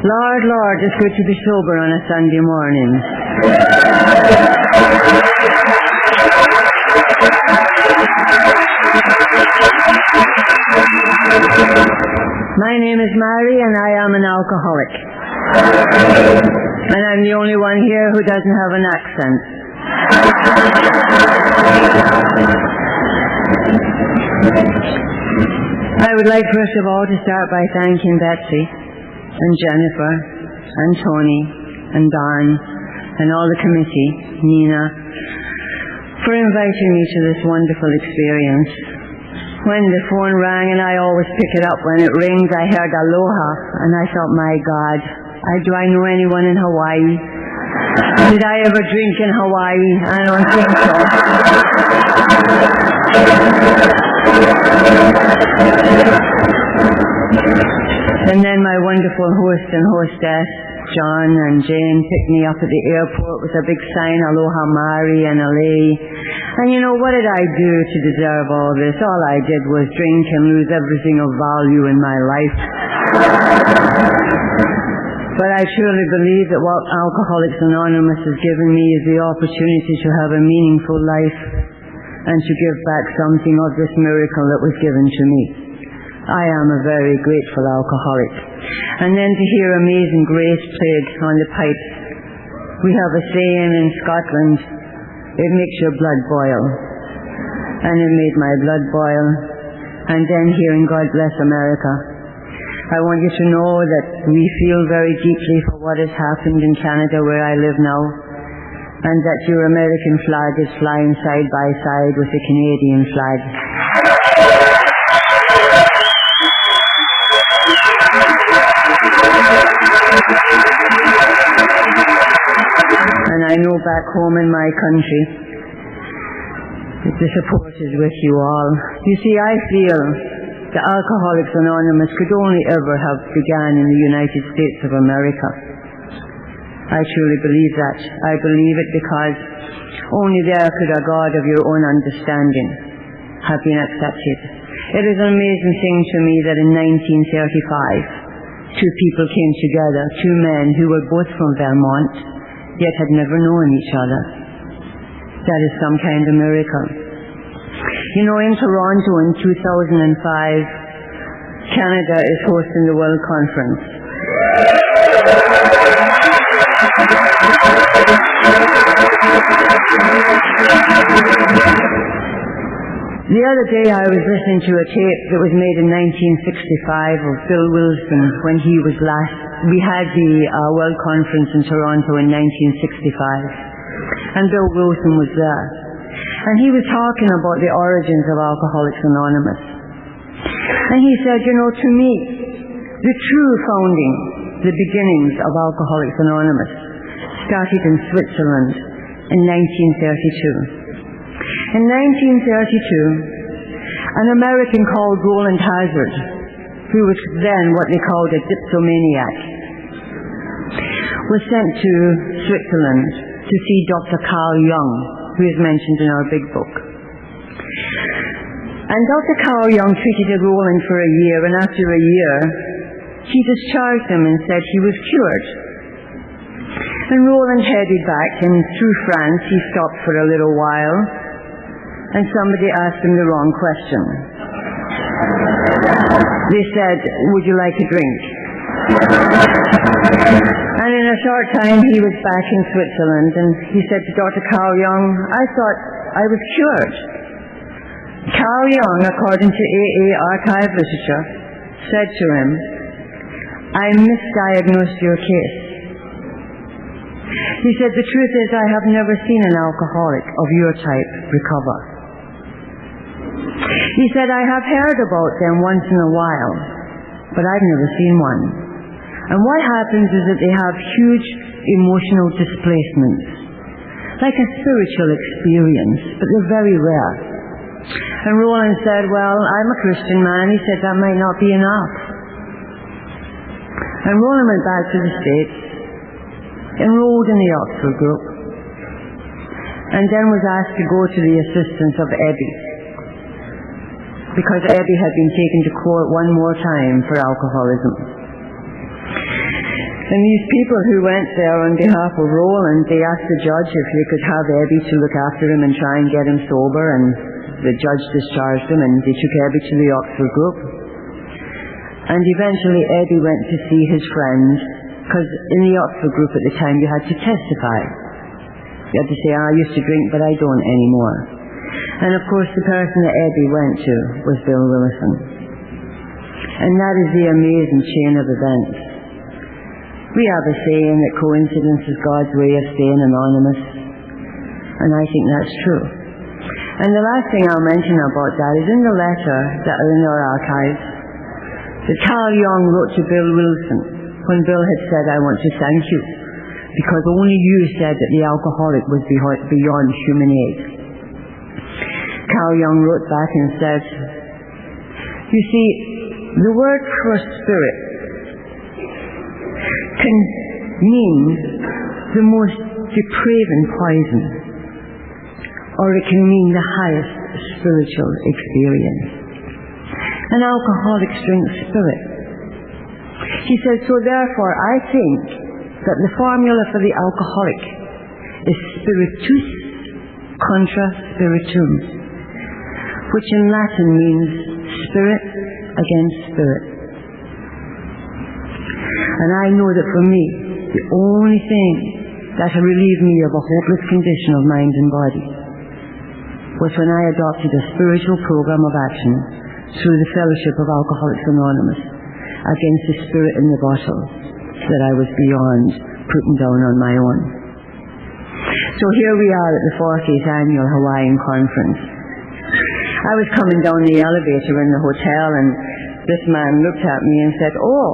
Lord, Lord, it's good to be sober on a Sunday morning. My name is Mary and I am an alcoholic. And I'm the only one here who doesn't have an accent. I would like first of all to start by thanking Betsy and Jennifer and Tony and Don and all the committee, Nina, for inviting me to this wonderful experience. When the phone rang, and I always pick it up when it rings, I heard aloha, and I thought, my God, do I know anyone in Hawaii? Did I ever drink in Hawaii? I don't think so. And then my wonderful host and hostess, John and Jane, picked me up at the airport with a big sign, Aloha Mari and Alay. And you know, what did I do to deserve all this? All I did was drink and lose everything of value in my life. But I truly believe that what Alcoholics Anonymous has given me is the opportunity to have a meaningful life and to give back something of this miracle that was given to me. I am a very grateful alcoholic. And then to hear Amazing Grace played on the pipes. We have a saying in Scotland, it makes your blood boil. And it made my blood boil. And then hearing God Bless America. I want you to know that we feel very deeply for what has happened in Canada where I live now. And that your American flag is flying side by side with the Canadian flag. And I know back home in my country that the support is with you all. You see, I feel that Alcoholics Anonymous could only ever have begun in the United States of America. I truly believe that. I believe it because only there could a God of your own understanding have been accepted. It is an amazing thing to me that in 1935, two people came together, two men who were both from Vermont, yet had never known each other. That is some kind of miracle. You know, in Toronto in 2005, Canada is hosting the World Conference. The other day I was listening to a tape that was made in 1965 of Bill Wilson when he was last. We had the World Conference in Toronto in 1965, and Bill Wilson was there. And he was talking about the origins of Alcoholics Anonymous. And he said, you know, to me, the true founding, the beginnings of Alcoholics Anonymous started in Switzerland in 1932. In 1932, an American called Roland Hazard, who was then what they called a dipsomaniac, was sent to Switzerland to see Dr. Carl Jung, who is mentioned in our big book. And Dr. Carl Jung treated Roland for a year, and after a year, he discharged him and said he was cured. And Roland headed back, and through France he stopped for a little while, and somebody asked him the wrong question. They said, would you like a drink? And in a short time he was back in Switzerland, and he said to Dr. Carl Jung, I thought I was cured. Carl Jung, according to AA archive literature, said to him, I misdiagnosed your case. He said, the truth is I have never seen an alcoholic of your type recover. He said, I have heard about them once in a while, but I've never seen one. And what happens is that they have huge emotional displacements, like a spiritual experience, but they're very rare. And Roland said, well, I'm a Christian man. He said, that might not be enough. And Roland went back to the States, enrolled in the Oxford group, and then was asked to go to the assistance of Ebbie, because Ebbie had been taken to court one more time for alcoholism. And these people who went there on behalf of Roland, they asked the judge if they could have Ebbie to look after him and try and get him sober, and the judge discharged him, and they took Ebbie to the Oxford group. And eventually Ebbie went to see his friend, because in the Oxford group at the time you had to testify. You had to say, I used to drink but I don't anymore. And of course the person that Ebbie went to was Bill Willison. And that is the amazing chain of events. We have a saying that coincidence is God's way of staying anonymous, and I think that's true. And the last thing I'll mention about that is in the letter that are in our archives that Carl Jung wrote to Bill Wilson when Bill had said, I want to thank you because only you said that the alcoholic was beyond human aid. Carl Jung wrote back and said, you see, the word for spirit can mean the most depraving poison, or it can mean the highest spiritual experience. An alcoholic drinks spirit. He said, so therefore I think that the formula for the alcoholic is spiritus contra spiritum, which in Latin means spirit against spirit. And I know that for me, the only thing that relieved me of a hopeless condition of mind and body was when I adopted a spiritual program of action through the Fellowship of Alcoholics Anonymous against the spirit in the bottle that I was beyond putting down on my own. So here we are at the 40th Annual Hawaiian Conference. I was coming down the elevator in the hotel, and this man looked at me and said, oh,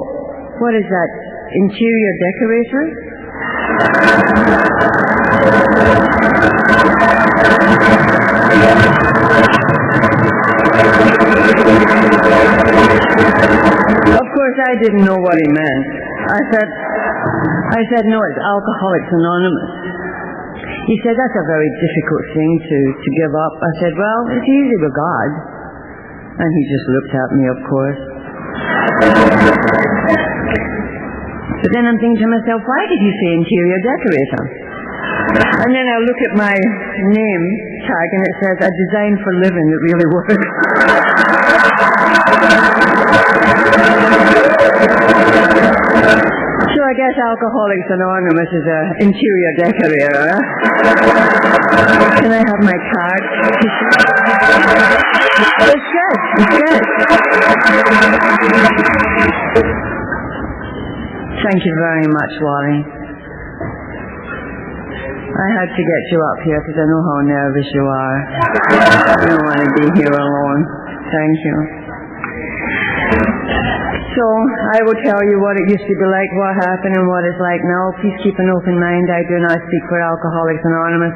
what is that, interior decorator? Of course, I didn't know what he meant. I said, no, it's Alcoholics Anonymous. He said, that's a very difficult thing to give up. I said, well, it's easy with God. And he just looked at me, of course. But then I'm thinking to myself, why did he say interior decorator? And then I look at my name tag and it says, a design for living that really works. So I guess Alcoholics Anonymous is an interior decorator. Can I have my card? It's good. It's good. Thank you very much, Wally. I had to get you up here because I know how nervous you are. You don't want to be here alone. Thank you. So, I will tell you what it used to be like, what happened, and what it's like now. Please keep an open mind. I do not speak for Alcoholics Anonymous.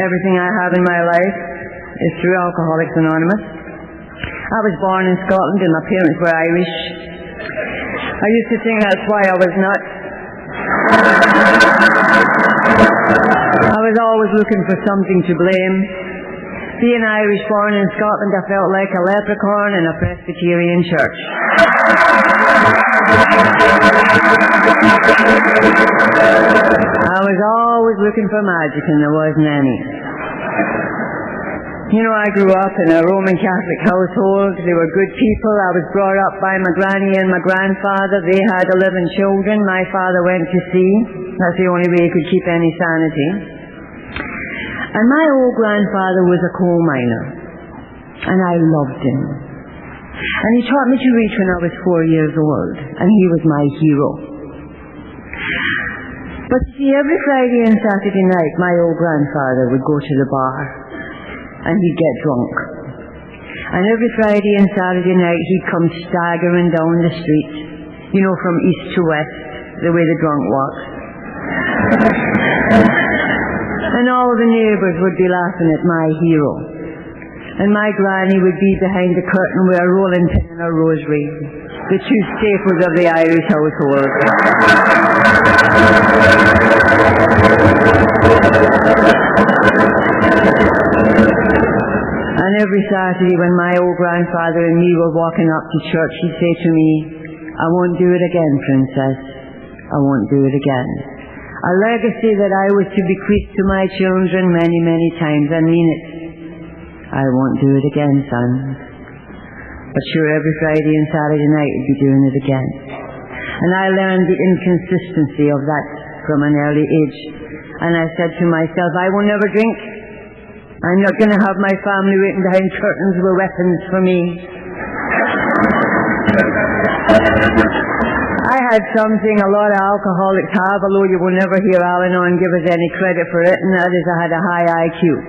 Everything I have in my life is through Alcoholics Anonymous. I was born in Scotland and my parents were Irish. I used to think that's why I was nuts. I was always looking for something to blame. Being Irish born in Scotland, I felt like a leprechaun in a Presbyterian church. I was always looking for magic and there wasn't any. You know, I grew up in a Roman Catholic household. They were good people. I was brought up by my granny and my grandfather. They had 11 children. My father went to sea. That's the only way he could keep any sanity. And my old grandfather was a coal miner. And I loved him. And he taught me to read when I was 4 years old. And he was my hero. But see, every Friday and Saturday night, my old grandfather would go to the bar. And he'd get drunk. And every Friday and Saturday night he'd come staggering down the street, you know, from east to west, the way the drunk walks. And all the neighbours would be laughing at my hero. And my granny would be behind the curtain with a rolling pin and a rosary. the two staples of the Irish household. And every Saturday when my old grandfather and me were walking up to church, he'd say to me, "I won't do it again, Princess. I won't do it again." A legacy that I was to bequeath to my children many, many times. I mean it. I won't do it again, son. But sure, every Friday and Saturday night I'd be doing it again. And I learned the inconsistency of that from an early age. And I said to myself, I will never drink. I'm not going to have my family waiting behind curtains with weapons for me. I had something a lot of alcoholics have, although you will never hear Al-Anon give us any credit for it, and that is I had a high IQ.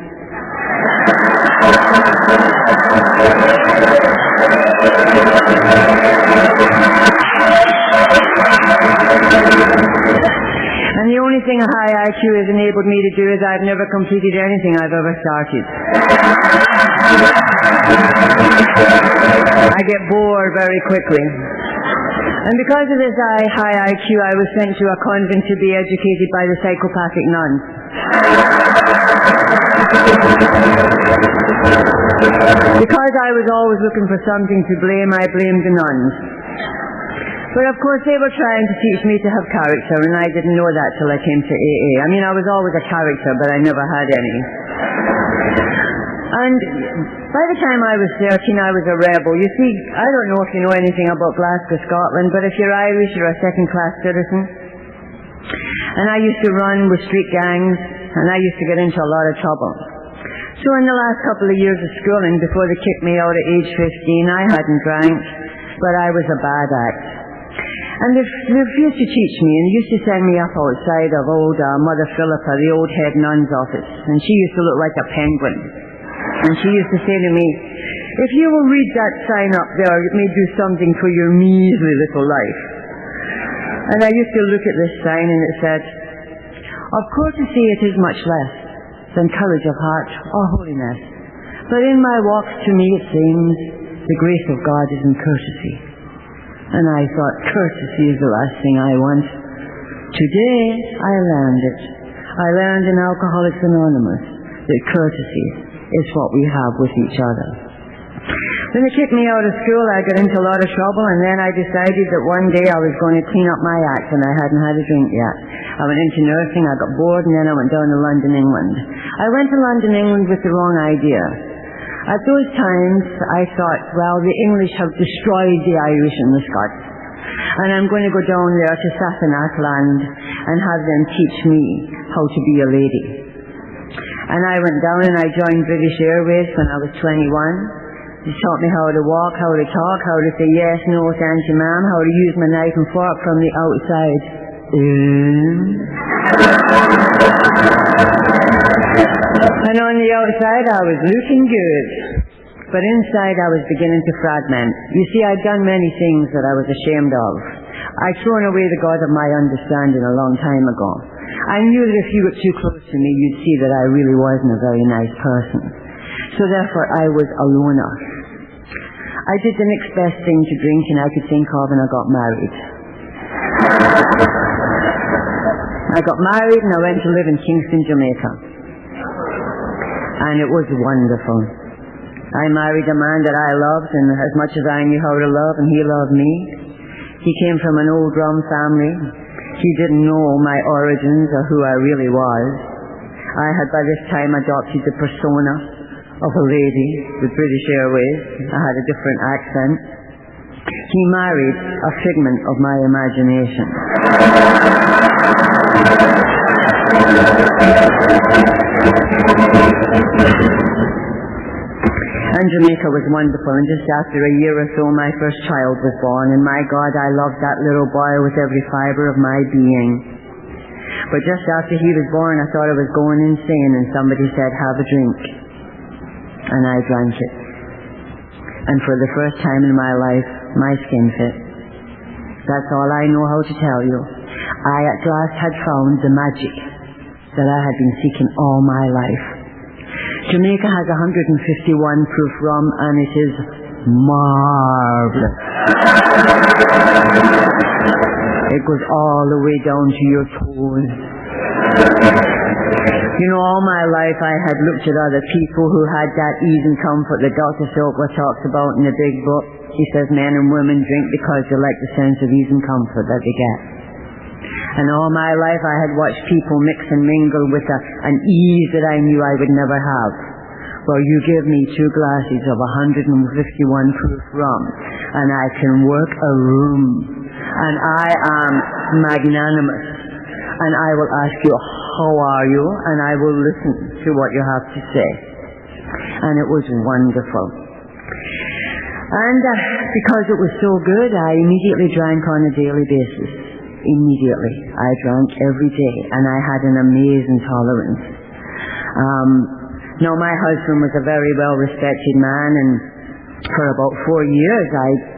And the only thing a high IQ has enabled me to do is I've never completed anything I've ever started. I get bored very quickly. And because of this high IQ, I was sent to a convent to be educated by the psychopathic nuns. Because I was always looking for something to blame, I blamed the nuns. But of course they were trying to teach me to have character, and I didn't know that till I came to AA. I mean, I was always a character, but I never had any. And by the time I was 13, I was a rebel. You see, I don't know if you know anything about Glasgow, Scotland, but if you're Irish, you're a second-class citizen. And I used to run with street gangs, and I used to get into a lot of trouble. So in the last couple of years of schooling, before they kicked me out at age 15, I hadn't drank, but I was a bad act. And they refused to teach me, and they used to send me up outside of old Mother Philippa, the old head nun's office. And she used to look like a penguin. And she used to say to me, "If you will read that sign up there, it may do something for your measly little life." And I used to look at this sign, and it said, "Of courtesy it is much less than courage of heart or holiness. But in my walks to me it seems the grace of God is in courtesy." And I thought, courtesy is the last thing I want. Today I learned it. I learned in Alcoholics Anonymous that courtesy is what we have with each other. When they kicked me out of school, I got into a lot of trouble, and then I decided that one day I was going to clean up my act, and I hadn't had a drink yet. I went into nursing, I got bored, and then I went down to London, England. I went to London, England with the wrong idea. At those times, I thought, well, the English have destroyed the Irish and the Scots, and I'm going to go down there to Sassenach land and have them teach me how to be a lady. And I went down and I joined British Airways when I was 21. They taught me how to walk, how to talk, how to say yes, no, thank you, ma'am, how to use my knife and fork from the outside. And on the outside I was looking good, but inside I was beginning to fragment. You see, I'd done many things that I was ashamed of. I'd thrown away the God of my understanding a long time ago. I knew that if you got too close to me, you'd see that I really wasn't a very nice person. So therefore I was a loner. I did the next best thing to drinking I could think of, and I got married. I got married and I went to live in Kingston, Jamaica. And it was wonderful. I married a man that I loved, and as much as I knew how to love, and he loved me. He came from an old drum family. He didn't know my origins or who I really was. I had by this time adopted the persona of a lady with British Airways. I had a different accent. He married a figment of my imagination. And Jamaica was wonderful, and just after a year or so my first child was born, and my God, I loved that little boy with every fibre of my being. But just after he was born, I thought I was going insane, and somebody said, "Have a drink." And I drank it. And for the first time in my life, my skin fit. That's all I know how to tell you. I at last had found the magic that I had been seeking all my life. Jamaica has 151 proof rum, and it is marvelous. It goes all the way down to your toes. You know, all my life I had looked at other people who had that ease and comfort that Dr. Silkworth talks about in the big book. He says men and women drink because they like the sense of ease and comfort that they get. And all my life I had watched people mix and mingle with an ease that I knew I would never have. Well, you give me 2 glasses of 151 proof rum, and I can work a room. And I am magnanimous. And I will ask you, how are you? And I will listen to what you have to say. And it was wonderful. And because it was so good, I immediately drank on a daily basis. Immediately. I drank every day, and I had an amazing tolerance. Now, my husband was a very well-respected man, and for about 4 years,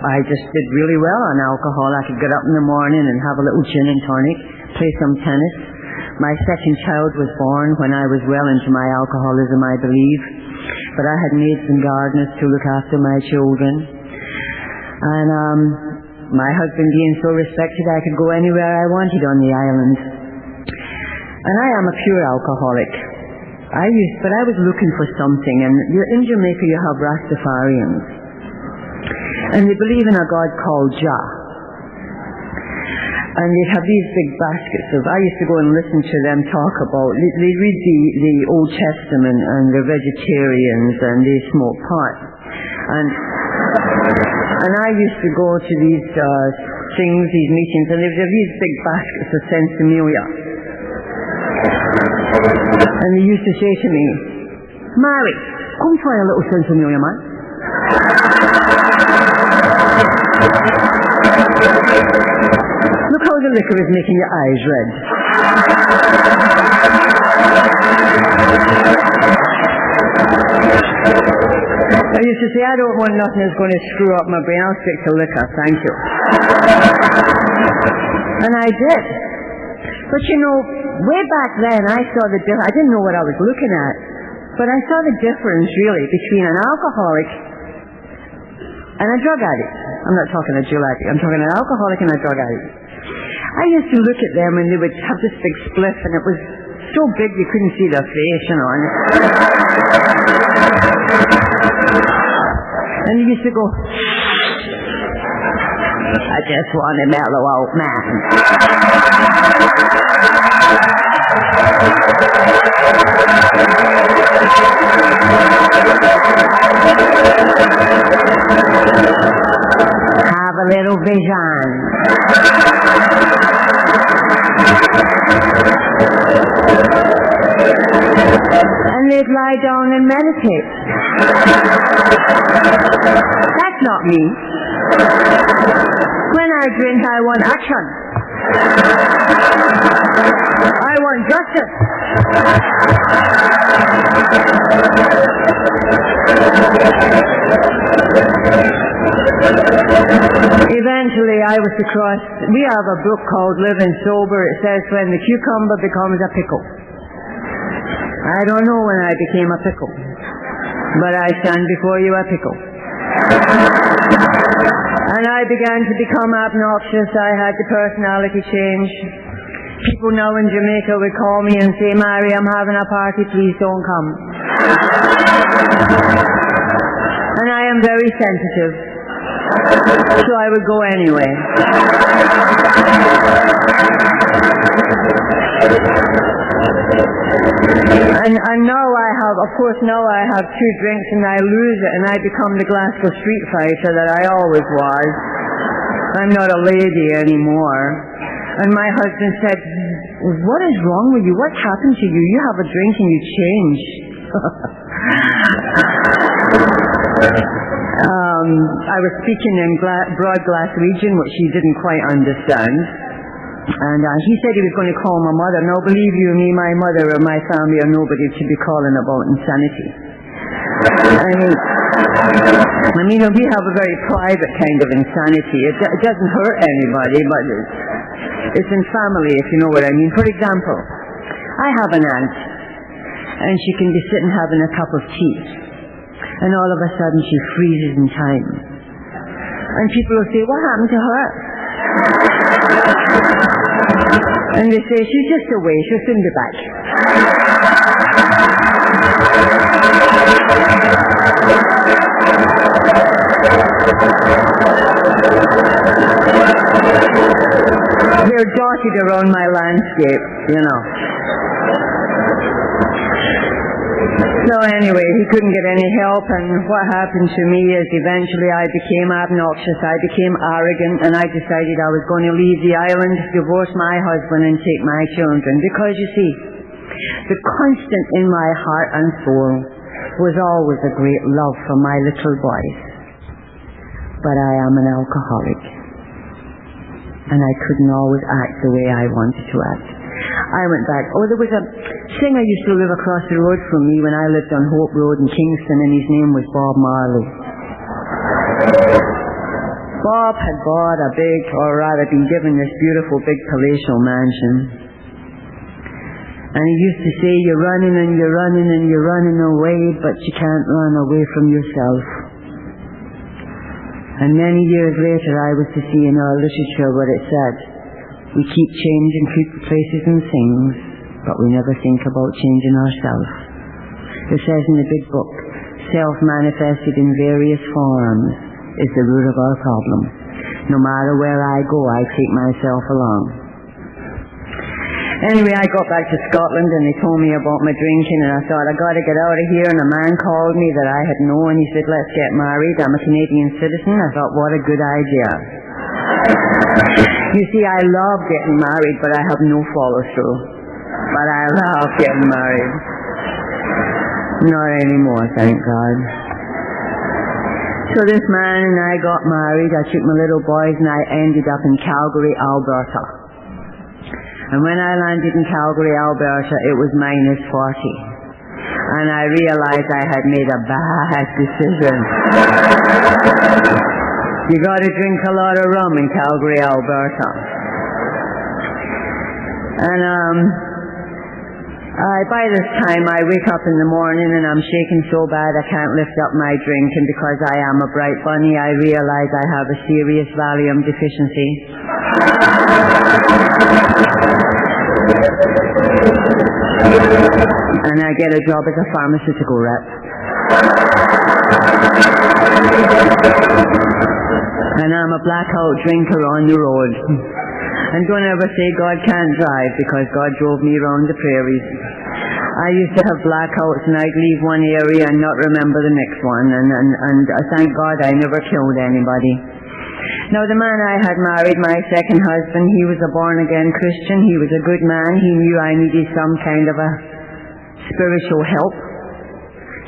I just did really well on alcohol. I could get up in the morning and have a little gin and tonic, play some tennis. My second child was born when I was well into my alcoholism, I believe. But I had maids and gardeners to look after my children. And my husband being so respected, I could go anywhere I wanted on the island. And I am a pure alcoholic. But I was looking for something. And in Jamaica you have Rastafarians. And they believe in a God called Jah. And they have these big baskets of, I used to go and listen to them talk about, they read the Old Testament and they're vegetarians and they smoke pot. And I used to go to these things, these meetings, and they have these big baskets of Sensimilia. And they used to say to me, Mary, come try a little Sensimilia, man. Look how the liquor is making your eyes red. I used to say, I don't want nothing that's going to screw up my brain. I'll stick to liquor, thank you. And I did. But you know, way back then I saw the difference. I didn't know what I was looking at. But I saw the difference, really, between an alcoholic and a drug addict. I'm not talking a Jill addict. I'm talking an alcoholic and a drug addict. I used to look at them and they would have this big spliff and it was so big you couldn't see their face, you know. And they used to go, I just want to mellow out, man. Have a little vision. And they'd lie down and meditate. That's not me. When I drink, I want action. I want justice. Eventually I was across, we have a book called Living Sober. It says when the cucumber becomes a pickle. I don't know when I became a pickle, but I stand before you a pickle. And I began to become obnoxious. I had the personality change. People now in Jamaica would call me and say, Mary, I'm having a party, please don't come. And I am very sensitive, so I would go anyway. And now I have, of course, now I have 2 drinks and I lose it and I become the Glasgow street fighter that I always was. I'm not a lady anymore. And my husband said, what is wrong with you? What's happened to you? You have a drink and you change. I was speaking in Broad Glass Region, which he didn't quite understand. And he said he was going to call my mother. Now, believe you me, my mother or my family are nobody to be calling about insanity. I mean, we have a very private kind of insanity. It doesn't hurt anybody, but it's in family, if you know what I mean. For example, I have an aunt, and she can be sitting having a cup of tea. And all of a sudden she freezes in time. And people will say, what happened to her? And they say, she's just away, she'll soon be back. They're dotted around my landscape, you know. So anyway, he couldn't get any help, and what happened to me is eventually I became obnoxious, I became arrogant, and I decided I was going to leave the island, divorce my husband, and take my children. Because you see, the constant in my heart and soul was always a great love for my little boys. But I am an alcoholic, and I couldn't always act the way I wanted to act. I went back. There was a singer used to live across the road from me when I lived on Hope Road in Kingston, and his name was Bob Marley. Bob had bought a big, or rather been given this beautiful big palatial mansion. And he used to say, you're running and you're running and you're running away, but you can't run away from yourself. And many years later I was to see in our literature what it said. We keep changing people, places and things, but we never think about changing ourselves. It says in the big book, self-manifested in various forms is the root of our problem. No matter where I go, I take myself along. Anyway, I got back to Scotland and they told me about my drinking, and I thought, I got to get out of here. And a man called me that I had known. He said, let's get married. I'm a Canadian citizen. I thought, what a good idea. You see, I love getting married, but I have no follow-through. But I love getting married. Not anymore, thank God. So this man and I got married. I took my little boys and I ended up in Calgary, Alberta. And when I landed in Calgary, Alberta, it was -40. And I realized I had made a bad decision. You got to drink a lot of rum in Calgary, Alberta. And by this time I wake up in the morning and I'm shaking so bad I can't lift up my drink, and because I am a bright bunny I realize I have a serious Valium deficiency. And I get a job as a pharmaceutical rep. And I'm a blackout drinker on the road. And don't ever say God can't drive, because God drove me around the prairies. I used to have blackouts and I'd leave one area and not remember the next one, and thank God I never killed anybody. Now the man I had married, my second husband, he was a born-again Christian. He was a good man. He knew I needed some kind of a spiritual help.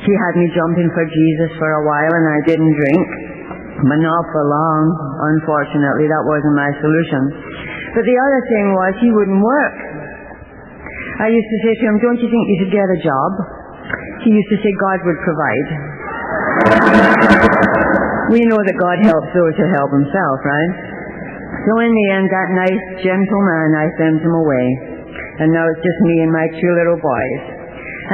He had me jumping for Jesus for a while, and I didn't drink. But not for long, unfortunately. That wasn't my solution. But the other thing was, he wouldn't work. I used to say to him, don't you think you should get a job? He used to say God would provide. We know that God helps those who help himself, right? So in the end, that nice, gentle man, I sent him away. And now it's just me and my two little boys.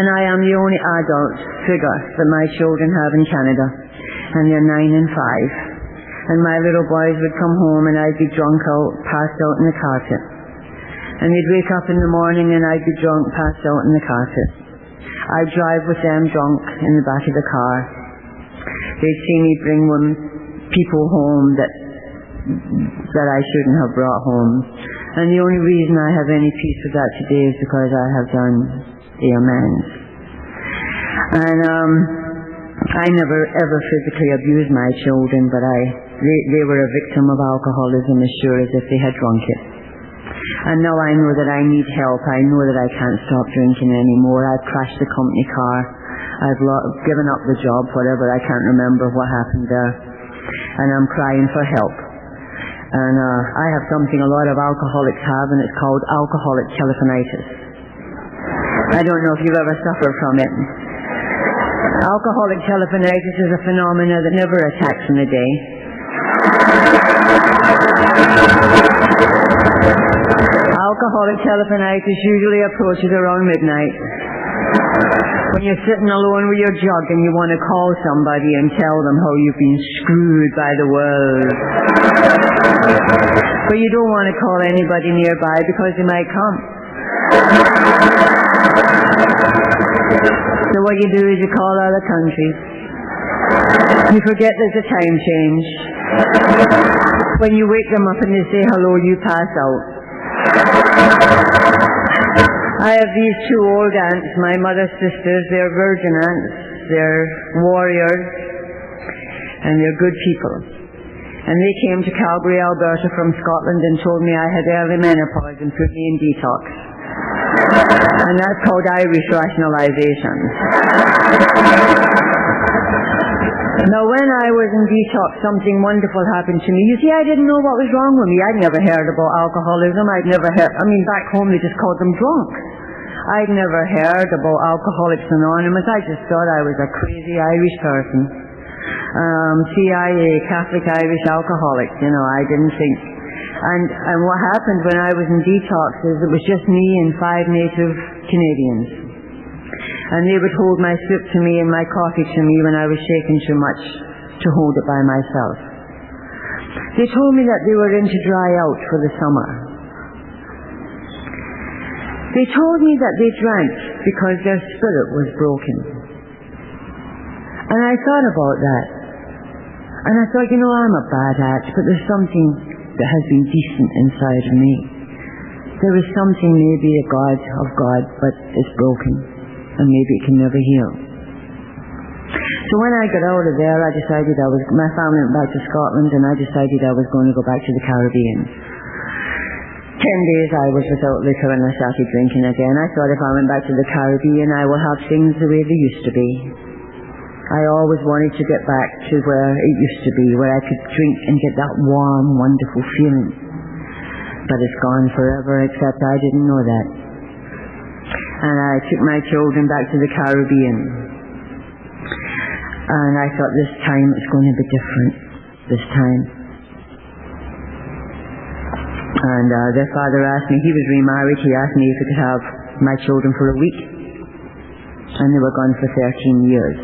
And I am the only adult figure that my children have in Canada. And they're 9 and 5. And my little boys would come home and I'd be drunk out, passed out in the carpet. And they'd wake up in the morning and I'd be drunk, passed out in the carpet. I'd drive with them drunk in the back of the car. They'd see me bring people home that I shouldn't have brought home. And the only reason I have any peace with that today is because I have done the amends. And I never ever physically abused my children, but they were a victim of alcoholism as sure as if they had drunk it. And now I know that I need help. I know that I can't stop drinking anymore. I've crashed the company car. I've given up the job, whatever. I can't remember what happened there. And I'm crying for help. And I have something a lot of alcoholics have, and it's called alcoholic telephonitis. I don't know if you've ever suffered from it. Alcoholic telephonitis is a phenomenon that never attacks in a day. Alcoholic telephonitis usually approaches around midnight. When you're sitting alone with your jug and you want to call somebody and tell them how you've been screwed by the world. But you don't want to call anybody nearby because they might come. So what you do is you call other countries. You forget there's a time change. When you wake them up and they say hello, you pass out. I have these two old aunts, my mother's sisters. They're virgin aunts. They're warriors. And they're good people. And they came to Calgary, Alberta from Scotland and told me I had early menopause and put me in detox. And that's called Irish rationalization. Now, when I was in detox, something wonderful happened to me. You see, I didn't know what was wrong with me. I'd never heard about alcoholism. Back home they just called them drunk. I'd never heard about Alcoholics Anonymous. I just thought I was a crazy Irish person. CIA, Catholic Irish Alcoholics, I didn't think. And what happened when I was in detox is it was just me and 5 native Canadians. And they would hold my soup to me and my coffee to me when I was shaking too much to hold it by myself. They told me that they were in to dry out for the summer. They told me that they drank because their spirit was broken. And I thought about that. And I thought, I'm a bad act, but there's something that has been decent inside of me. There is something maybe a God of God, but it's broken. And maybe it can never heal. So when I got out of there, I decided my family went back to Scotland, and I decided I was going to go back to the Caribbean. 10 days I was without liquor and I started drinking again. I thought if I went back to the Caribbean, I will have things the way they used to be. I always wanted to get back to where it used to be, where I could drink and get that warm, wonderful feeling. But it's gone forever, except I didn't know that. And I took my children back to the Caribbean. And I thought this time it's going to be different. This time. And their father asked me, he was remarried, he asked me if he could have my children for a week. And they were gone for 13 years.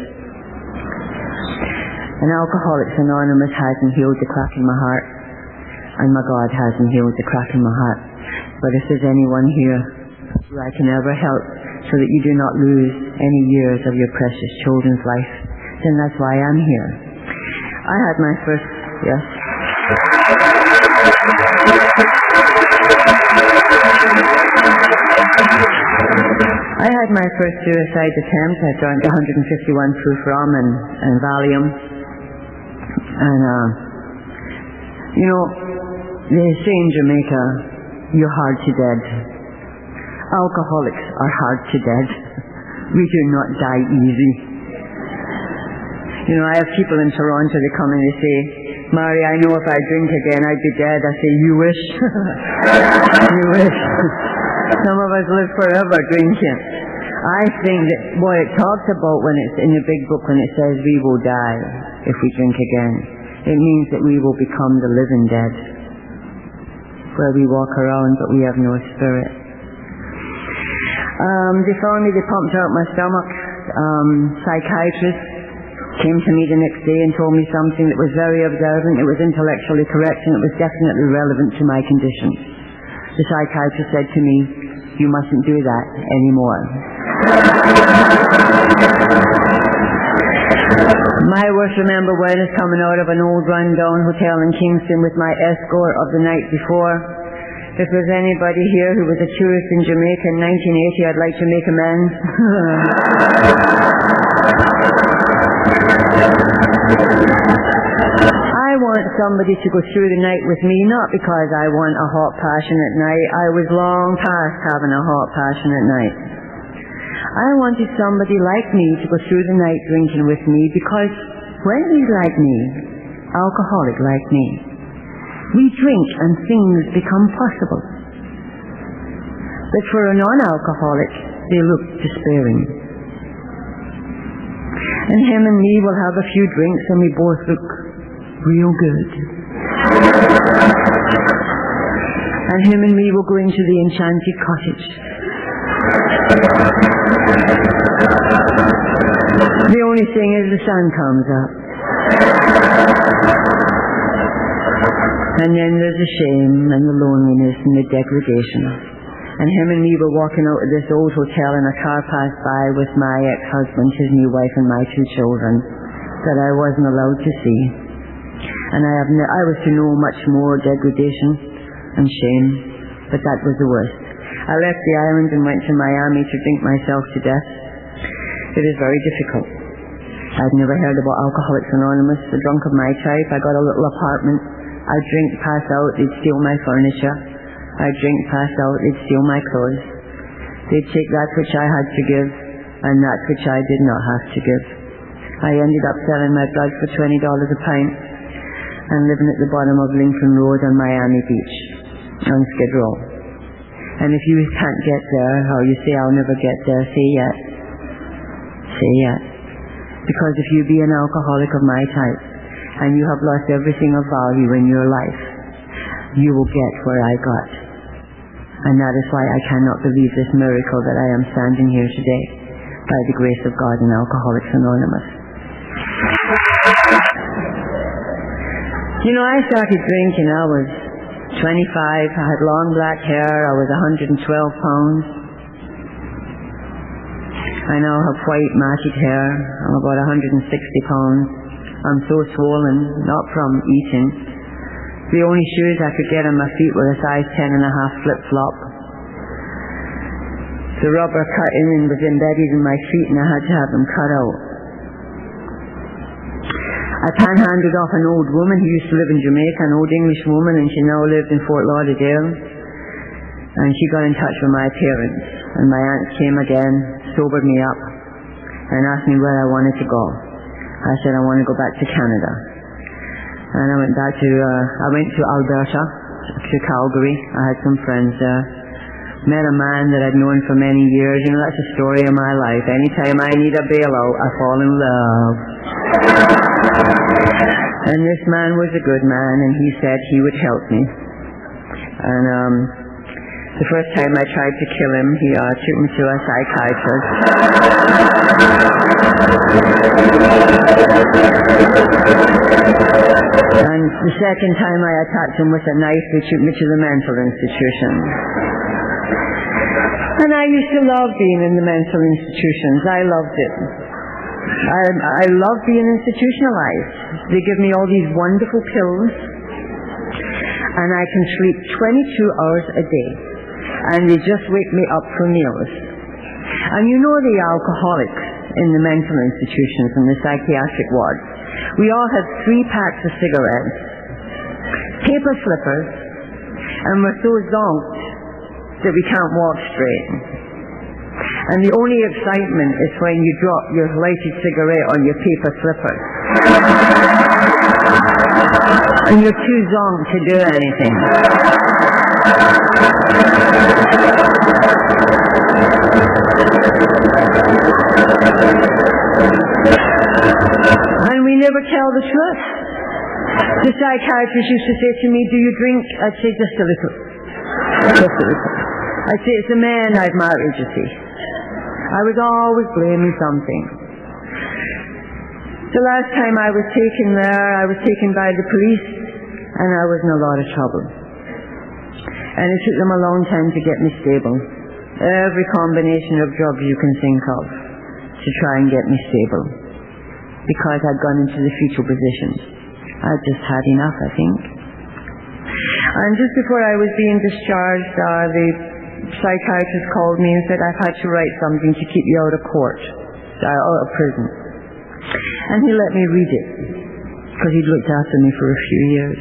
And Alcoholics Anonymous hasn't healed the crack in my heart. And my God hasn't healed the crack in my heart. But if there's anyone here who I can ever help so that you do not lose any years of your precious children's life, then that's why I'm here. I had my first, yes. I had my first suicide attempt. I drank 151 proof rum and Valium. And, they say in Jamaica, you're hard to dead. Alcoholics are hard to dead. We do not die easy. I have people in Toronto, they come and they say, Mary, I know if I drink again I'd be dead. I say, you wish. You wish. Some of us live forever drinking. I think that what it talks about when it's in the big book, when it says we will die if we drink again, it means that we will become the living dead, where we walk around but we have no spirit. They found me, they pumped out my stomach. Psychiatrist came to me the next day and told me something that was very observant, it was intellectually correct, and it was definitely relevant to my condition. The psychiatrist said to me, you mustn't do that anymore. My worst remembered when is coming out of an old rundown hotel in Kingston with my escort of the night before. If there's anybody here who was a tourist in Jamaica in 1980, I'd like to make amends. I want somebody to go through the night with me, not because I want a hot, passionate night. I was long past having a hot, passionate night. I wanted somebody like me to go through the night drinking with me, because when he's like me, alcoholic like me, we drink and things become possible. But for a non-alcoholic, they look despairing. And him and me will have a few drinks and we both look real good. And him and me will go into the enchanted cottage. The only thing is the sun comes up. And then there's the shame and the loneliness and the degradation. And him and me were walking out of this old hotel and a car passed by with my ex-husband, his new wife and my 2 children that I wasn't allowed to see. And I was to know much more degradation and shame, but that was the worst. I left the island and went to Miami to drink myself to death. It is very difficult. I'd never heard about Alcoholics Anonymous, a drunk of my type. I got a little apartment. I'd drink, pass out, they'd steal my furniture. I'd drink, pass out, they'd steal my clothes. They'd take that which I had to give and that which I did not have to give. I ended up selling my blood for $20 a pint and living at the bottom of Lincoln Road on Miami Beach on Skid Row. And if you can't get there, or you say, I'll never get there, say yet. Say yet. Because if you be an alcoholic of my type, and you have lost everything of value in your life, you will get where I got. And that is why I cannot believe this miracle that I am standing here today, by the grace of God in Alcoholics Anonymous. You know, I started drinking, I was 25, I had long black hair, I was 112 pounds. I now have white matted hair, I'm about 160 pounds. I'm so swollen, not from eating. The only shoes I could get on my feet were a size 10.5 flip-flop. The rubber cut in and was embedded in my feet and I had to have them cut out. I panhandled off an old woman who used to live in Jamaica, an old English woman, and she now lived in Fort Lauderdale. And she got in touch with my parents. And my aunt came again, sobered me up, and asked me where I wanted to go. I said I want to go back to Canada. And I went to Alberta, to Calgary. I had some friends there. Met a man that I'd known for many years. You know, that's the story of my life. Anytime I need a bailout, I fall in love. And this man was a good man, and he said he would help me. And the first time I tried to kill him, he took me to a psychiatrist. And the second time I attacked him with a knife, he took me to the mental institution. And I used to love being in the mental institutions. I loved it. I love being institutionalized. They give me all these wonderful pills, and I can sleep 22 hours a day. And they just wake me up for meals. And you know the alcoholics in the mental institutions and the psychiatric wards, we all have 3 packs of cigarettes, paper slippers, and we're so zonked that we can't walk straight. And the only excitement is when you drop your lighted cigarette on your paper slippers. And you're too zonked to do anything. And we never tell the truth. The psychiatrist used to say to me, do you drink? I'd say, just a little. Just a little. I'd say, it's a man I've married, you see. I was always blaming something. The last time I was taken there, I was taken by the police, and I was in a lot of trouble. And it took them a long time to get me stable. Every combination of drugs you can think of to try and get me stable. Because I'd gone into the fetal position. I'd just had enough, I think. And just before I was being discharged, the psychiatrist called me and said, I've had to write something to keep you out of court, out of prison. And he let me read it, because he'd looked after me for a few years.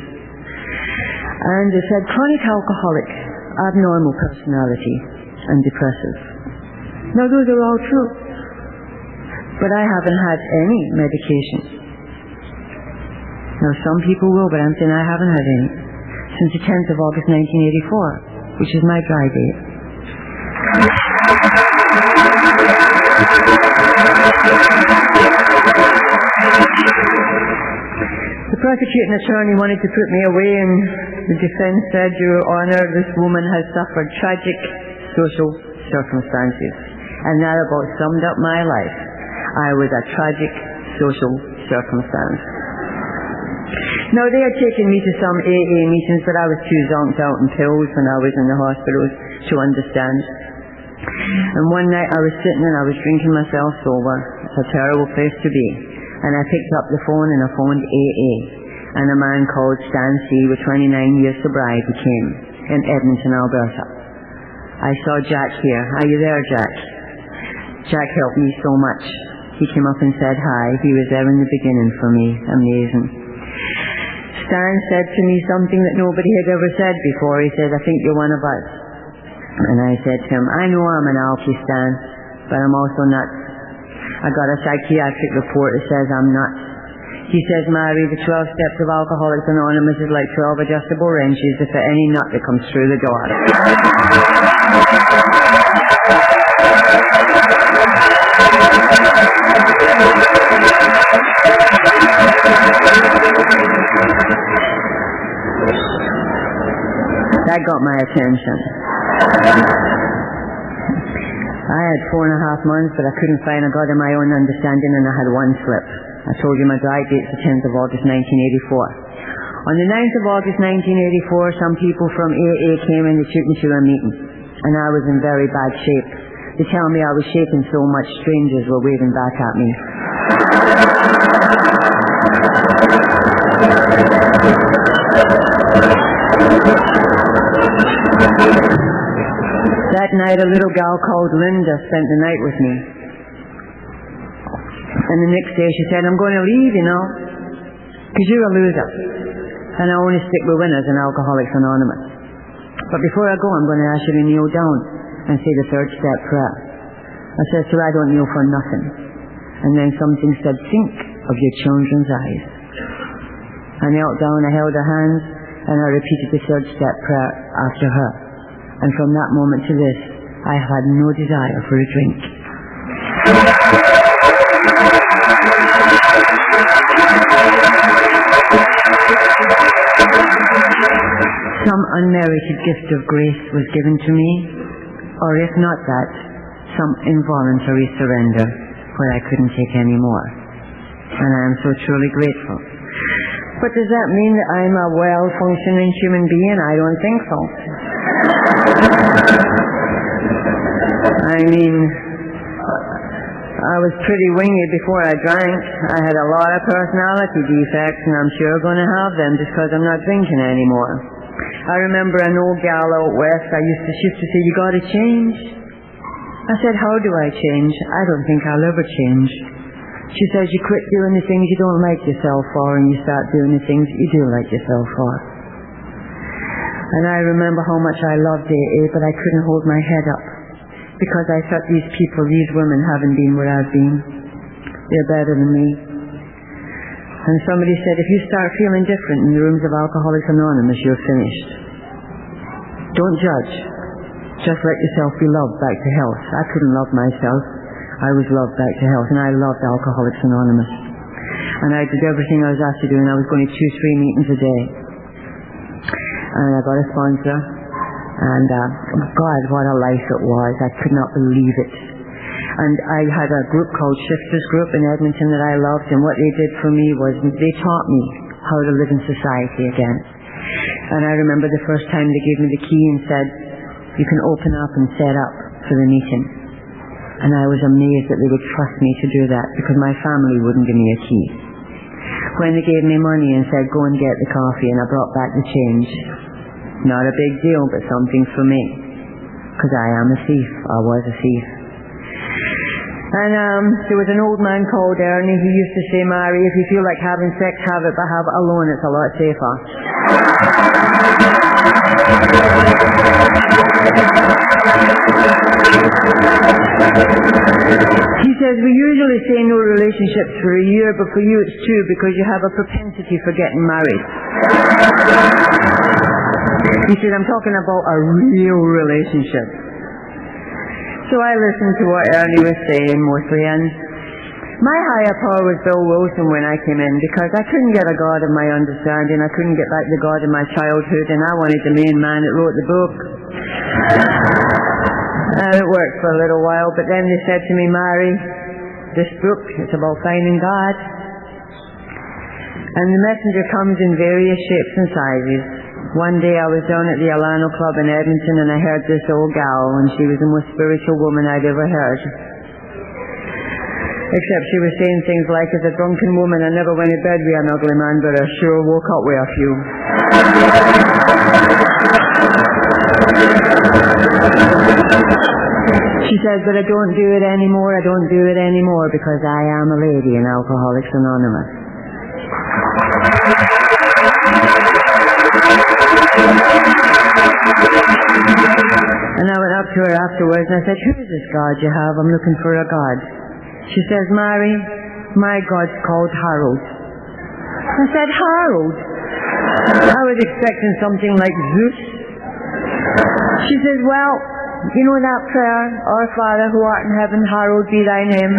And it said, chronic alcoholic, abnormal personality, and depressive. Now those are all true. But I haven't had any medication. Now some people will, but I'm saying I haven't had any. Since the 10th of August 1984, which is my dry date. The prosecuting attorney wanted to put me away, and the defense said, Your Honor, this woman has suffered tragic social circumstances, And that about summed up my life. I was a tragic social circumstance. Now, they had taken me to some AA meetings, but I was too zonked out in pills when I was in the hospitals to understand. And one night I was sitting and I was drinking myself sober. It's a terrible place to be. And I picked up the phone and I phoned AA. And a man called Stan C. with 29 years sobriety came in Edmonton, Alberta. I saw Jack here. Are you there, Jack? Jack helped me so much. He came up and said hi. He was there in the beginning for me. Amazing. Stan said to me something that nobody had ever said before. He said, I think you're one of us. And I said to him, I know I'm an alky, Stan, but I'm also nuts. I got a psychiatric report that says I'm nuts. He says, Mary, the 12 steps of Alcoholics Anonymous is like 12 adjustable wrenches if for any nut that comes through the door. That got my attention. I had 4.5 months, but I couldn't find a God of my own understanding, and I had one slip. I told you my dry date's the 10th of August 1984. On the 9th of August 1984, some people from AA came and they took me to a meeting, and I was in very bad shape. They tell me I was shaking so much, strangers were waving back at me. That night, a little gal called Linda spent the night with me. And the next day she said, I'm going to leave, you know, because you're a loser. And I only stick with winners in Alcoholics Anonymous. But before I go, I'm going to ask you to kneel down and say the 3rd step prayer. I said, so I don't kneel for nothing. And then something said, think of your children's eyes. I knelt down, I held her hands, and I repeated the 3rd step prayer after her. And from that moment to this, I have had no desire for a drink. Some unmerited gift of grace was given to me, or if not that, some involuntary surrender where I couldn't take any more. And I am so truly grateful. But does that mean that I'm a well-functioning human being? I don't think so. I mean, I was pretty wingy before I drank. I had a lot of personality defects, and I'm sure going to have them just because I'm not drinking anymore. I remember an old gal out west, she used to say, you got to change. I said, how do I change? I don't think I'll ever change. She says, you quit doing the things you don't like yourself for, and you start doing the things you do like yourself for. And I remember how much I loved AA, but I couldn't hold my head up, because I thought these people, these women, haven't been where I've been. They're better than me. And somebody said, if you start feeling different in the rooms of Alcoholics Anonymous, you're finished. Don't judge. Just let yourself be loved back to health. I couldn't love myself. I was loved back to health, and I loved Alcoholics Anonymous. And I did everything I was asked to do, and I was going to 2-3 meetings a day. And I got a sponsor, and God, what a life it was. I could not believe it. And I had a group called Shifters Group in Edmonton that I loved, and what they did for me was they taught me how to live in society again. And I remember the first time they gave me the key and said, you can open up and set up for the meeting. And I was amazed that they would trust me to do that, because my family wouldn't give me a key. When they gave me money and said, go and get the coffee, and I brought back the change. Not a big deal, but something for me, because I am a thief. I was a thief. And there was an old man called Ernie. He used to say, Mary, if you feel like having sex, have it, but have it alone. It's a lot safer. He says, we usually say no relationships for a year, but for you it's 2, because you have a propensity for getting married. He said, I'm talking about a real relationship. So I listened to what Ernie was saying mostly, and my higher power was Bill Wilson when I came in, because I couldn't get a God of my understanding. I couldn't get back the God of my childhood, and I wanted the main man that wrote the book. And it worked for a little while, but then they said to me, Mary, this book is about finding God. And the messenger comes in various shapes and sizes. One day I was down at the Alano Club in Edmonton and I heard this old gal, and she was the most spiritual woman I'd ever heard. Except she was saying things like, as a drunken woman, I never went to bed with an ugly man, but I sure woke up with a few. She says, but I don't do it anymore, because I am a lady in Alcoholics Anonymous. And I went up to her afterwards and I said, who is this God you have? I'm looking for a God. She says, Mary, my God's called Harold. I said, Harold? I was expecting something like Zeus. She says, well, you know that prayer, Our Father who art in heaven, hallowed be thy name.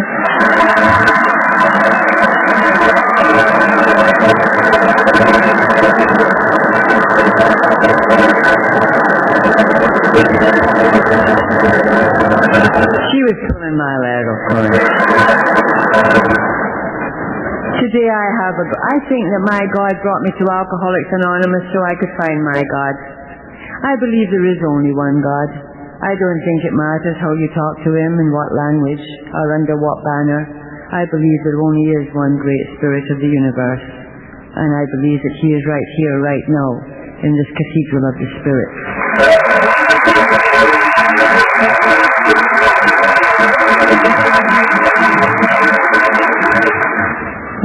She was pulling my leg, of course. Today I think that my God brought me to Alcoholics Anonymous so I could find my God. I believe there is only one God. I don't think it matters how you talk to him, in what language, or under what banner. I believe there only is one great spirit of the universe. And I believe that he is right here, right now, in this cathedral of the Spirit.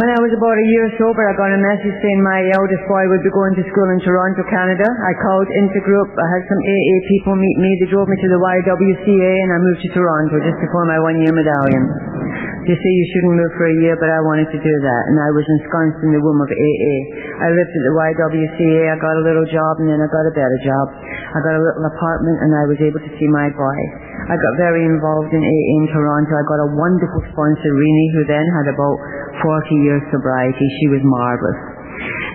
When I was about a year sober, I got a message saying my eldest boy would be going to school in Toronto, Canada. I called Intergroup. I had some AA people meet me. They drove me to the YWCA and I moved to Toronto just before my 1-year medallion. They say you shouldn't move for a year, but I wanted to do that. And I was ensconced in the womb of AA. I lived at the YWCA. I got a little job and then I got a better job. I got a little apartment and I was able to see my boy. I got very involved in AA in Toronto. I got a wonderful sponsor, Rini, who then had about 40 years sobriety. She was marvelous.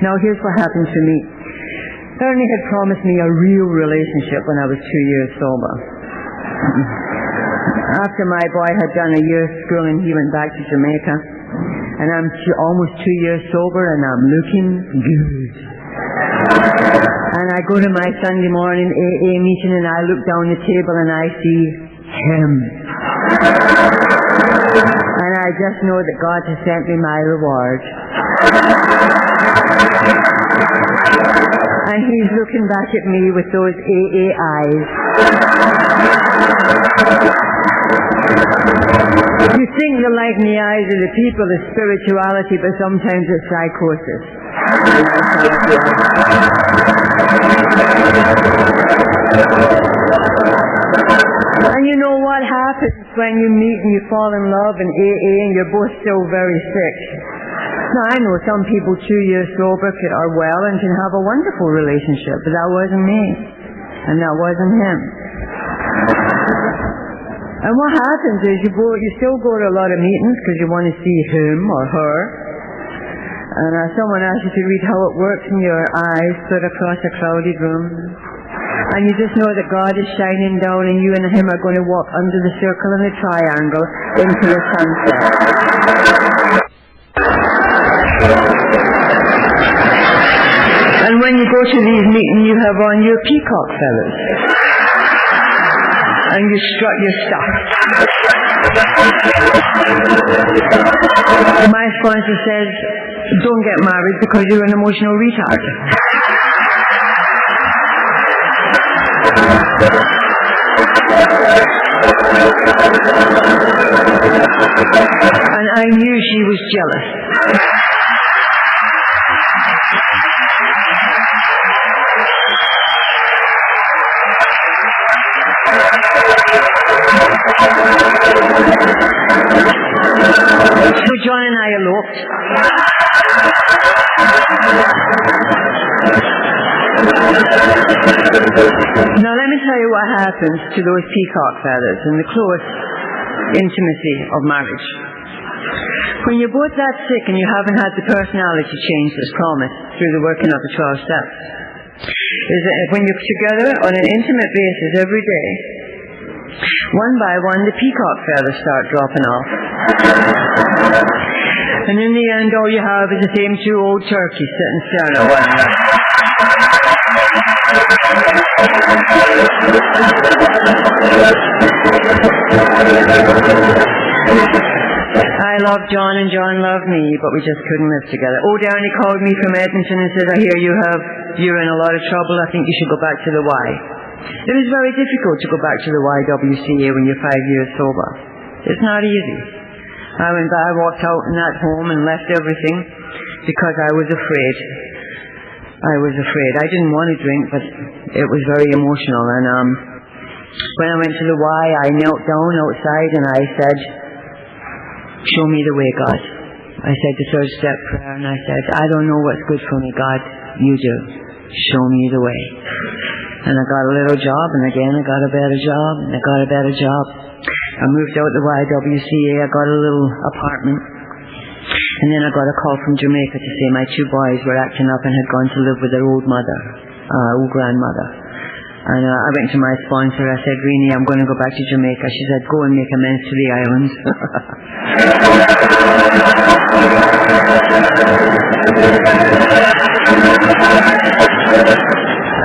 Now here's what happened to me. Ernie had promised me a real relationship when I was 2 years sober. After my boy had done a year's schooling, he went back to Jamaica. And I'm almost 2 years sober and I'm looking good. And I go to my Sunday morning AA meeting and I look down the table and I see him. And I just know that God has sent me my reward. And he's looking back at me with those AA eyes. You think you like in the eyes of the people is spirituality, but sometimes it's psychosis. And you know what happens when you meet and you fall in love in AA and you're both still very sick. Now I know some people 2 years sober are well and can have a wonderful relationship, but that wasn't me. And that wasn't him. And what happens is you still go to a lot of meetings because you want to see him or her. And someone asks you to read how it works in your eyes spread across a crowded room. And you just know that God is shining down and you and him are going to walk under the circle and the triangle into the sunset. And when you go to these meetings, you have on your peacock feathers. And you strut your stuff. My sponsor says, don't get married because you're an emotional retard. And I knew she was jealous. So John and I eloped. Now let me tell you what happens to those peacock feathers in the close intimacy of marriage. When you're both that sick and you haven't had the personality change as promised through the working of the 12 steps, is that when you're together on an intimate basis every day, One by one, the peacock feathers start dropping off. And in the end, all you have is the same two old turkeys sitting staring at one another. I loved John and John loved me, but we just couldn't live together. Oh, Darren called me from Edmonton and said, I hear you're in a lot of trouble. I think you should go back to the Y. It was very difficult to go back to the YWCA when you're 5 years sober. It's not easy. I walked out in that home and left everything because I was afraid. I didn't want to drink, but it was very emotional. And when I went to the Y, I knelt down outside and I said, show me the way, God. I said the third step prayer, and I said, I don't know what's good for me, God. You do. Show me the way. And I got a little job, and again I got a better job, and I got a better job. I moved out the YWCA, I got a little apartment. And then I got a call from Jamaica to say my two boys were acting up and had gone to live with their old grandmother. And I went to my sponsor. I said, Rini, I'm going to go back to Jamaica. She said, go and make amends to the islands.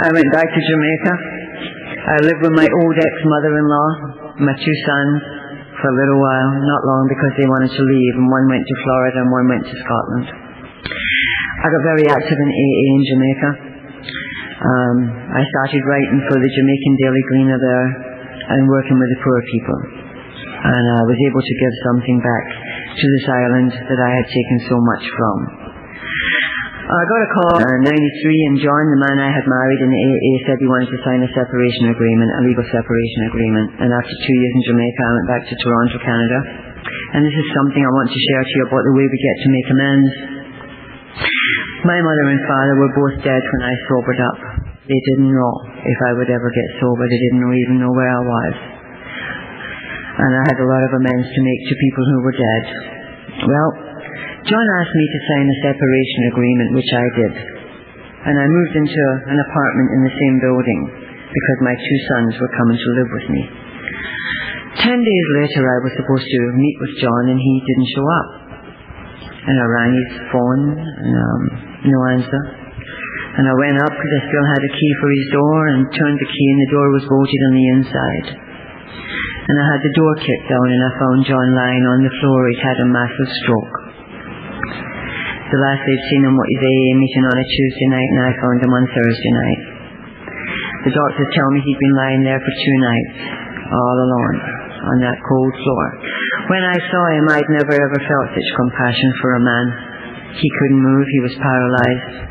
I went back to Jamaica. I lived with my old ex-mother-in-law, my two sons, for a little while. Not long, because they wanted to leave. And one went to Florida and one went to Scotland. I got very active in AA in Jamaica. I started writing for the Jamaican Daily Gleaner there and working with the poor people. And I was able to give something back to this island that I had taken so much from. I got a call in 93, and John, the man I had married in AA, said he wanted to sign a separation agreement, a legal separation agreement. And after 2 years in Jamaica, I went back to Toronto, Canada. And this is something I want to share to you about the way we get to make amends. My mother and father were both dead when I sobered up. They didn't know if I would ever get sober. They didn't even know where I was. And I had a lot of amends to make to people who were dead. Well, John asked me to sign a separation agreement, which I did. And I moved into an apartment in the same building because my two sons were coming to live with me. 10 days later, I was supposed to meet with John, and he didn't show up. And I rang his phone, and no answer. And I went up because I still had a key for his door and turned the key, and the door was bolted on the inside. And I had the door kicked down, and I found John lying on the floor. He'd had a massive stroke. The last I'd seen him was his AA meeting on a Tuesday night, and I found him on Thursday night. The doctors tell me he'd been lying there for 2 nights, all alone, on that cold floor. When I saw him, I'd never ever felt such compassion for a man. He couldn't move, he was paralyzed.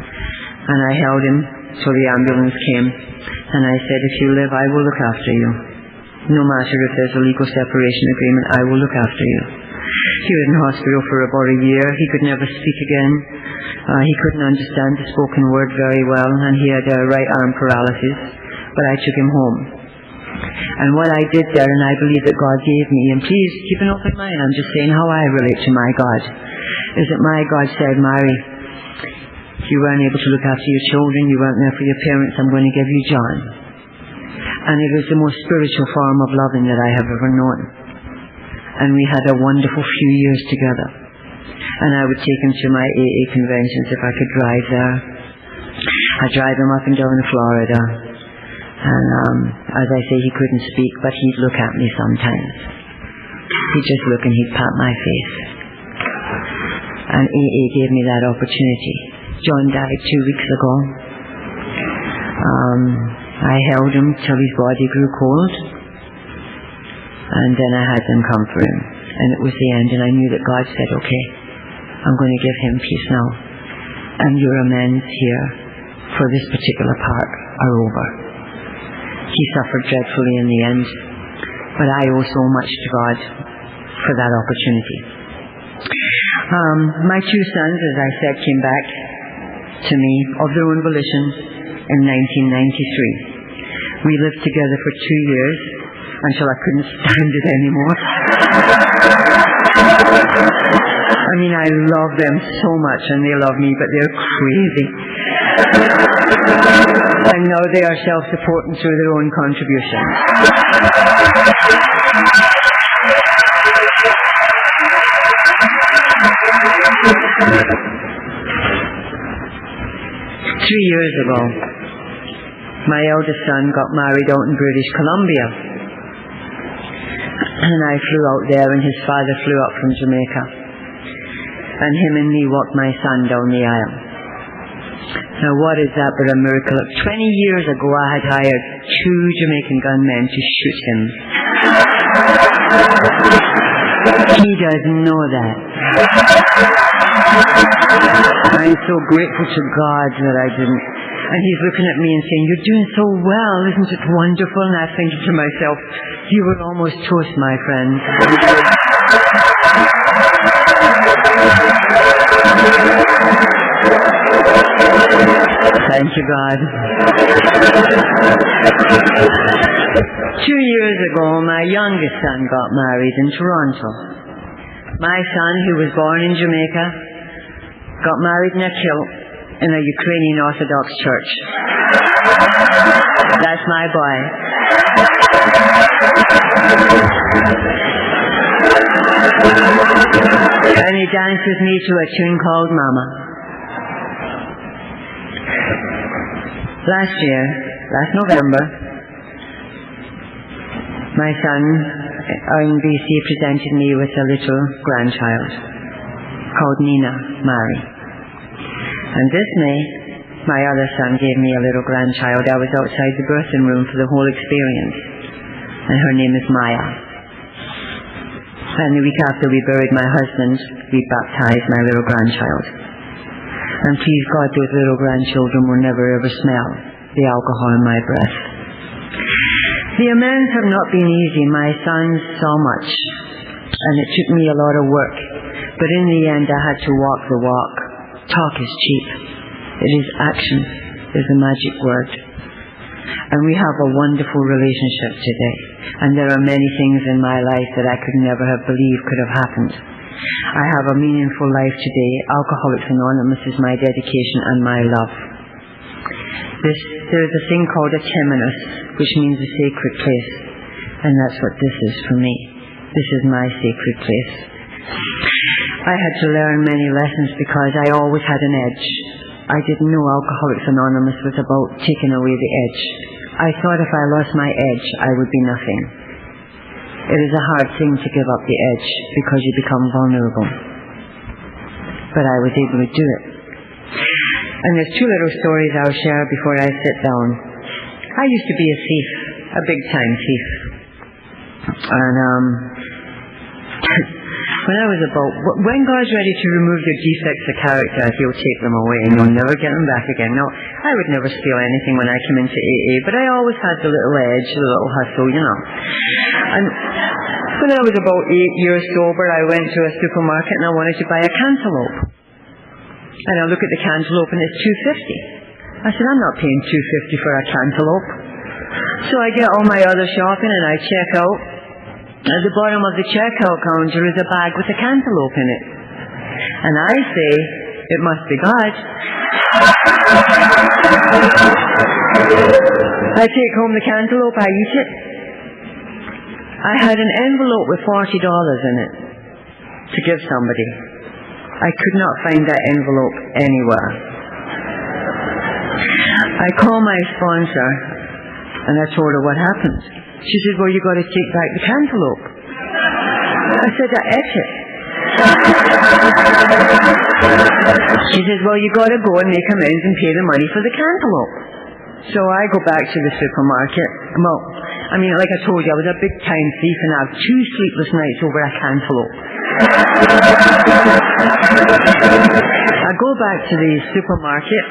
And I held him till the ambulance came. And I said, if you live, I will look after you. No matter if there's a legal separation agreement, I will look after you. He was in hospital for about a year. He could never speak again. He couldn't understand the spoken word very well, and he had right arm paralysis. But I took him home. And what I did there, and I believe that God gave me, and please keep an open mind, I'm just saying how I relate to my God, is that my God said, Mary, you weren't able to look after your children, you weren't there for your parents, I'm going to give you John. And it was the most spiritual form of loving that I have ever known. And we had a wonderful few years together. And I would take him to my AA conventions if I could drive there. I'd drive him up and down to Florida. And as I say, he couldn't speak, but he'd look at me sometimes. He'd just look and he'd pat my face. And AA gave me that opportunity. John died 2 weeks ago. I held him till his body grew cold. And then I had them come for him. And it was the end. And I knew that God said, okay, I'm going to give him peace now. And your amends here for this particular part are over. He suffered dreadfully in the end, but I owe so much to God for that opportunity. My two sons, as I said, came back to me of their own volition in 1993. We lived together for 2 years until I couldn't stand it anymore. I mean, I love them so much, and they love me, but they're crazy. And and now they are self-supporting through their own contributions. 3 years ago, my eldest son got married out in British Columbia. And I flew out there, and his father flew up from Jamaica. And him and me walked my son down the aisle. Now what is that but a miracle? 20 years ago I had hired 2 Jamaican gunmen to shoot him. He doesn't know that. I'm so grateful to God that I didn't. And he's looking at me and saying, "You're doing so well, isn't it wonderful?" And I'm thinking to myself, you were almost toast, my friend. Thank you, God. 2 years ago, my youngest son got married in Toronto. My son, who was born in Jamaica, got married in a kilt in a Ukrainian Orthodox church. That's my boy. And he danced with me to a tune called Mama. Last November, my son in BC presented me with a little grandchild called Nina Mari. And this May, my other son gave me a little grandchild. I was outside the birthing room for the whole experience. And her name is Maya. And the week after we buried my husband, we baptized my little grandchild. And please God, those little grandchildren will never ever smell the alcohol in my breath. The amends have not been easy. My sons saw much, and it took me a lot of work. But in the end, I had to walk the walk. Talk is cheap. It is action, is the magic word. And we have a wonderful relationship today. And there are many things in my life that I could never have believed could have happened. I have a meaningful life today. Alcoholics Anonymous is my dedication and my love. There is a thing called a temenos, which means a sacred place. And that's what this is for me. This is my sacred place. I had to learn many lessons because I always had an edge. I didn't know Alcoholics Anonymous was about taking away the edge. I thought if I lost my edge, I would be nothing. It is a hard thing to give up the edge because you become vulnerable. But I was able to do it. And there's 2 little stories I'll share before I sit down. I used to be a thief, a big-time thief. And when God's ready to remove your defects of character, He'll take them away and you'll never get them back again. No, I would never steal anything when I came into AA, but I always had the little edge, the little hustle, you know. And when I was about 8 years sober, I went to a supermarket and I wanted to buy a cantaloupe. And I look at the cantaloupe and it's $2.50. I said, I'm not paying $2.50 for a cantaloupe. So I get all my other shopping and I check out. At the bottom of the checkout counter is a bag with a cantaloupe in it. And I say, it must be God. I take home the cantaloupe, I eat it. I had an envelope with $40 in it to give somebody. I could not find that envelope anywhere. I call my sponsor and I told her what happened. She said, well, you got to take back the cantaloupe. I said, I ate it. She says, well, you got to go and make amends and pay the money for the cantaloupe. So I go back to the supermarket. Well, I mean, like I told you, I was a big-time thief and I have 2 sleepless nights over a cantaloupe. I go back to the supermarket.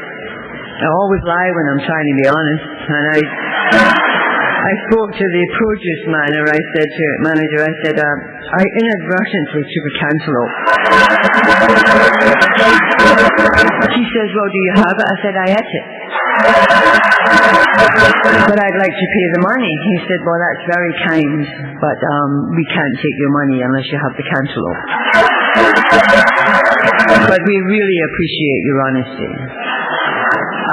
I always lie when I'm trying to be honest. And I spoke to the produce manager. I said, I inadvertently took a cantaloupe. She says, well, do you have it? I said, I ate it. But I'd like to pay the money. He said, well, that's very kind, but we can't take your money unless you have the cantaloupe. But we really appreciate your honesty.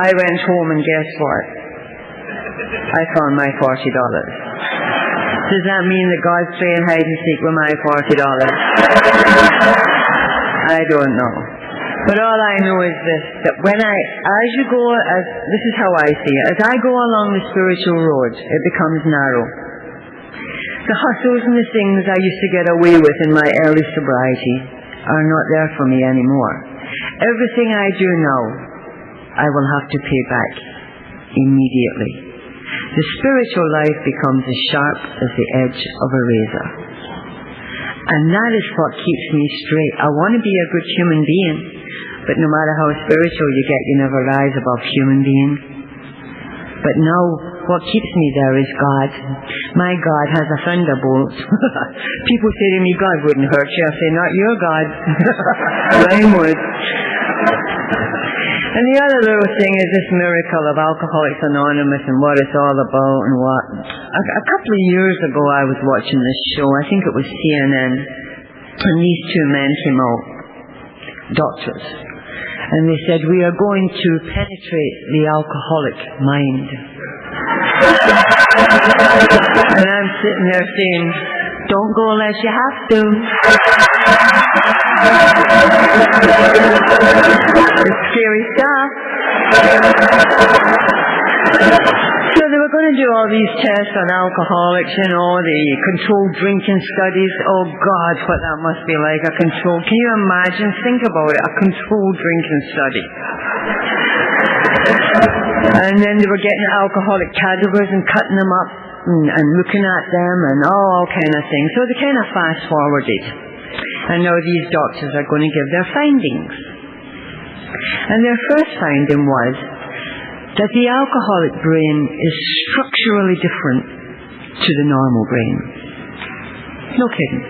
I went home and guess what? I found my $40. Does that mean that God's playing hide and seek with my $40? I don't know. But all I know is this, that this is how I see it, as I go along the spiritual road, it becomes narrow. The hustles and the things I used to get away with in my early sobriety are not there for me anymore. Everything I do now, I will have to pay back immediately. The spiritual life becomes as sharp as the edge of a razor. And that is what keeps me straight. I want to be a good human being, but no matter how spiritual you get, you never rise above human being. But now, what keeps me there is God. My God has a thunderbolt. People say to me, God wouldn't hurt you. I say, not your God. Mine would. And the other little thing is this miracle of Alcoholics Anonymous and what it's all about and what. A couple of years ago I was watching this show, I think it was CNN, and these two men came out, doctors, and they said, we are going to penetrate the alcoholic mind. And I'm sitting there saying, don't go unless you have to. It's scary stuff. So they were going to do all these tests on alcoholics, the controlled drinking studies. Oh God, what that must be like, can you imagine? Think about it, a controlled drinking study. And then they were getting alcoholic cadavers and cutting them up and looking at them and all kind of things. So they kind of fast forwarded. And now these doctors are going to give their findings. And their first finding was that the alcoholic brain is structurally different to the normal brain. No kidding.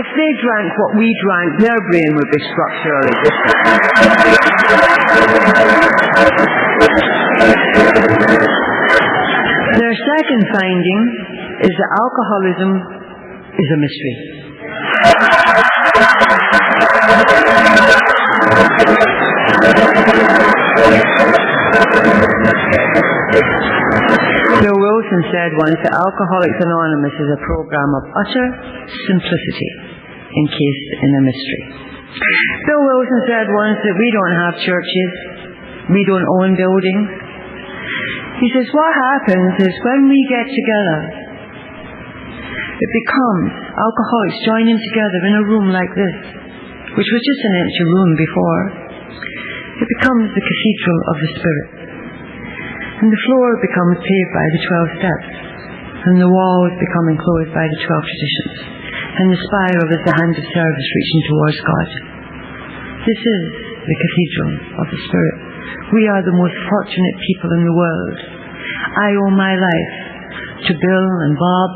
If they drank what we drank, their brain would be structurally different. Their second finding is that alcoholism is a mystery. Bill Wilson said once that Alcoholics Anonymous is a program of utter simplicity encased in a mystery. Bill Wilson said once that we don't have churches, we don't own buildings. He says what happens is when we get together, it becomes alcoholics joining together in a room like this, which was just an empty room before. It becomes the cathedral of the Spirit. And the floor becomes paved by the 12 steps, and the walls become enclosed by the 12 traditions, and the spiral is the hand of service reaching towards God. This is the cathedral of the Spirit. We are the most fortunate people in the world. I owe my life to Bill and Bob,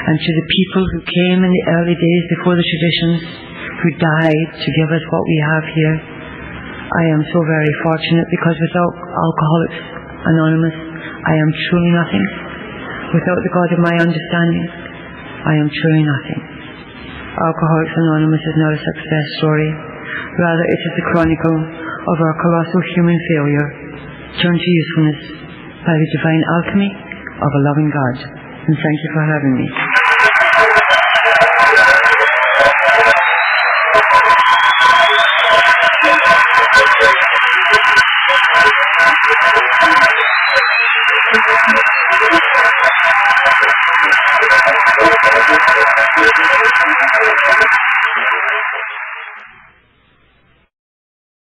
and to the people who came in the early days before the traditions, who died to give us what we have here. I am so very fortunate, because without Alcoholics Anonymous, I am truly nothing. Without the God of my understanding, I am truly nothing. Alcoholics Anonymous is not a success story. Rather, it is the chronicle of our colossal human failure turned to usefulness by the divine alchemy of a loving God. And thank you for having me.